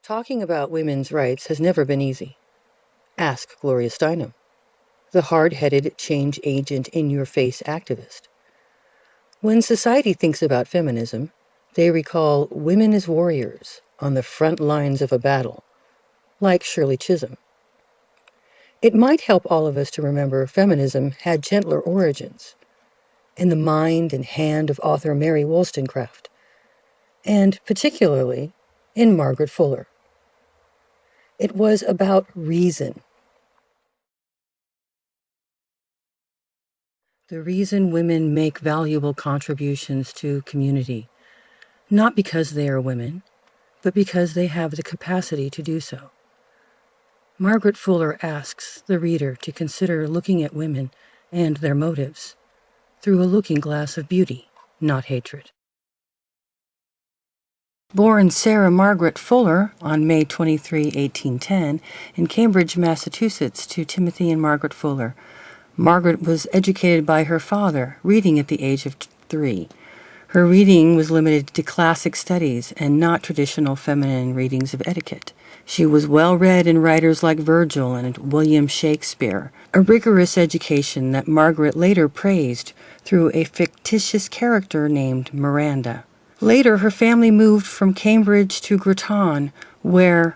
Talking about women's rights has never been easy. Ask Gloria Steinem, the hard-headed change agent in-your-face activist. When society thinks about feminism, they recall women as warriors on the front lines of a battle, like Shirley Chisholm. It might help all of us to remember feminism had gentler origins in the mind and hand of author Mary Wollstonecraft, and particularly in Margaret Fuller. It was about reason. The reason women make valuable contributions to community, not because they are women, but because they have the capacity to do so. Margaret Fuller asks the reader to consider looking at women and their motives through a looking glass of beauty, not hatred. Born Sarah Margaret Fuller on May 23, 1810, in Cambridge, Massachusetts, to Timothy and Margaret Fuller, Margaret was educated by her father, reading at the age of 3. Her reading was limited to classic studies and not traditional feminine readings of etiquette. She was well read in writers like Virgil and William Shakespeare, a rigorous education that Margaret later praised through a fictitious character named Miranda. Later, her family moved from Cambridge to Groton, where,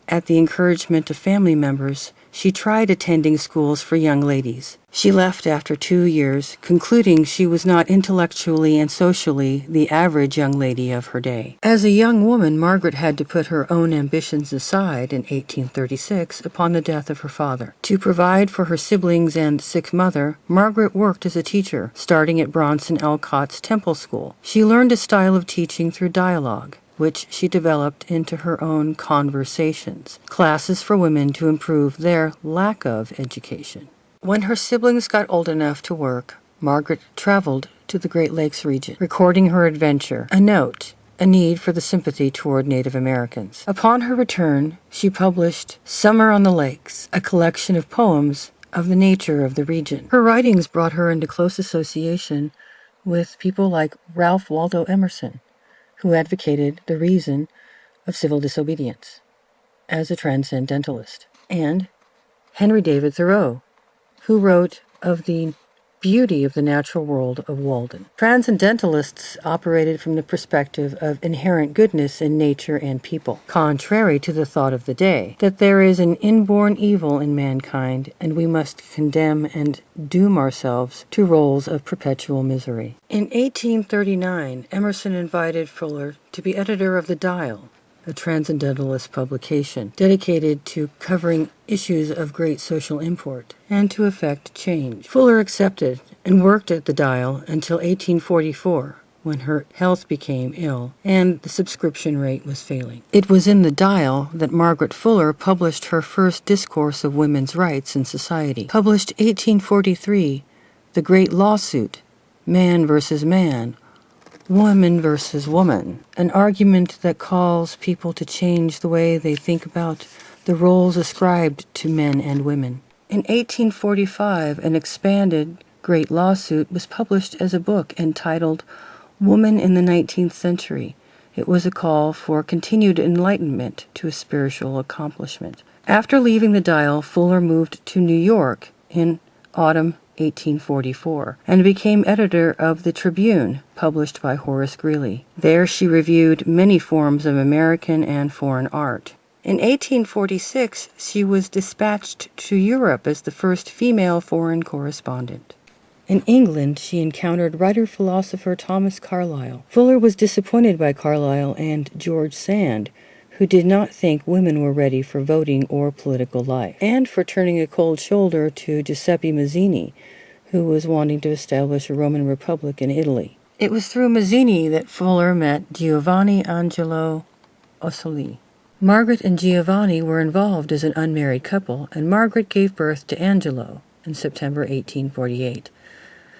at the encouragement of family members, she tried attending schools for young ladies. She left after 2 years, concluding she was not intellectually and socially the average young lady of her day. As a young woman, Margaret had to put her own ambitions aside in 1836 upon the death of her father. To provide for her siblings and sick mother, Margaret worked as a teacher, starting at Bronson Alcott's Temple School. She learned a style of teaching through dialogue, which she developed into her own conversations, classes for women to improve their lack of education. When her siblings got old enough to work, Margaret traveled to the Great Lakes region, recording her adventure, a need for the sympathy toward Native Americans. Upon her return, she published Summer on the Lakes, a collection of poems of the nature of the region. Her writings brought her into close association with people like Ralph Waldo Emerson, who advocated the reason of civil disobedience as a transcendentalist, and Henry David Thoreau, who wrote of the beauty of the natural world of Walden. Transcendentalists operated from the perspective of inherent goodness in nature and people, contrary to the thought of the day that there is an inborn evil in mankind and we must condemn and doom ourselves to roles of perpetual misery. In 1839, Emerson invited Fuller to be editor of The Dial, a transcendentalist publication dedicated to covering issues of great social import and to effect change. Fuller accepted and worked at The Dial until 1844, when her health became ill and the subscription rate was failing. It was in The Dial that Margaret Fuller published her first discourse of women's rights in society. Published 1843, The Great Lawsuit, Man versus Man, Woman versus Woman, an argument that calls people to change the way they think about the roles ascribed to men and women. In 1845, an expanded Great Lawsuit was published as a book entitled Woman in the 19th Century. It was a call for continued enlightenment to a spiritual accomplishment. After leaving The Dial, Fuller moved to New York in autumn 1844, and became editor of the Tribune, published by Horace Greeley. There she reviewed many forms of American and foreign art. In 1846, she was dispatched to Europe as the first female foreign correspondent. In England, she encountered writer-philosopher Thomas Carlyle. Fuller was disappointed by Carlyle and George Sand, who did not think women were ready for voting or political life, and for turning a cold shoulder to Giuseppe Mazzini, who was wanting to establish a Roman Republic in Italy. It was through Mazzini that Fuller met Giovanni Angelo Ossoli. Margaret and Giovanni were involved as an unmarried couple, and Margaret gave birth to Angelo in September 1848.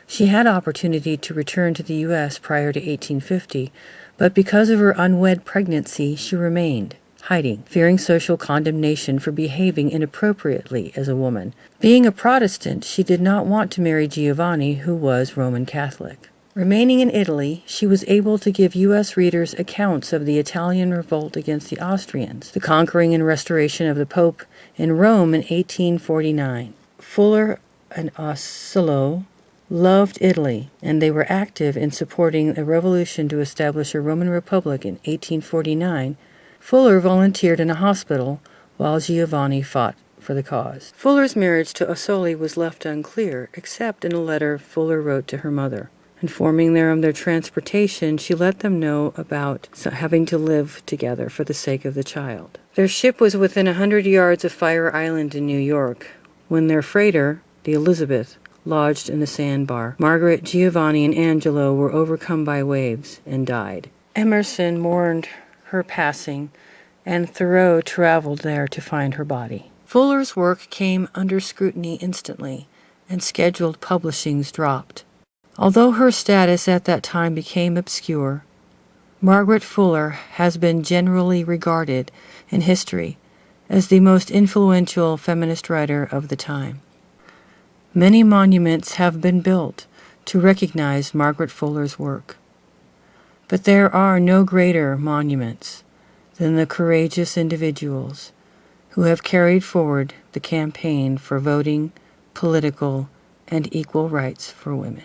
She had opportunity to return to the U.S. prior to 1850, but because of her unwed pregnancy, she remained, hiding, fearing social condemnation for behaving inappropriately as a woman. Being a Protestant, she did not want to marry Giovanni, who was Roman Catholic. Remaining in Italy, she was able to give U.S. readers accounts of the Italian revolt against the Austrians, the conquering and restoration of the Pope in Rome in 1849. Fuller and Oslo loved Italy, and they were active in supporting a revolution to establish a Roman Republic in 1849. Fuller volunteered in a hospital while Giovanni fought for the cause. Fuller's marriage to Osoli was left unclear, except in a letter Fuller wrote to her mother. Informing them of their transportation, she let them know about having to live together for the sake of the child. Their ship was within 100 yards of Fire Island in New York when their freighter, the Elizabeth, lodged in a sandbar. Margaret, Giovanni, and Angelo were overcome by waves and died. Emerson mourned her passing, and Thoreau traveled there to find her body. Fuller's work came under scrutiny instantly, and scheduled publishings dropped. Although her status at that time became obscure, Margaret Fuller has been generally regarded in history as the most influential feminist writer of the time. Many monuments have been built to recognize Margaret Fuller's work, but there are no greater monuments than the courageous individuals who have carried forward the campaign for voting, political, and equal rights for women.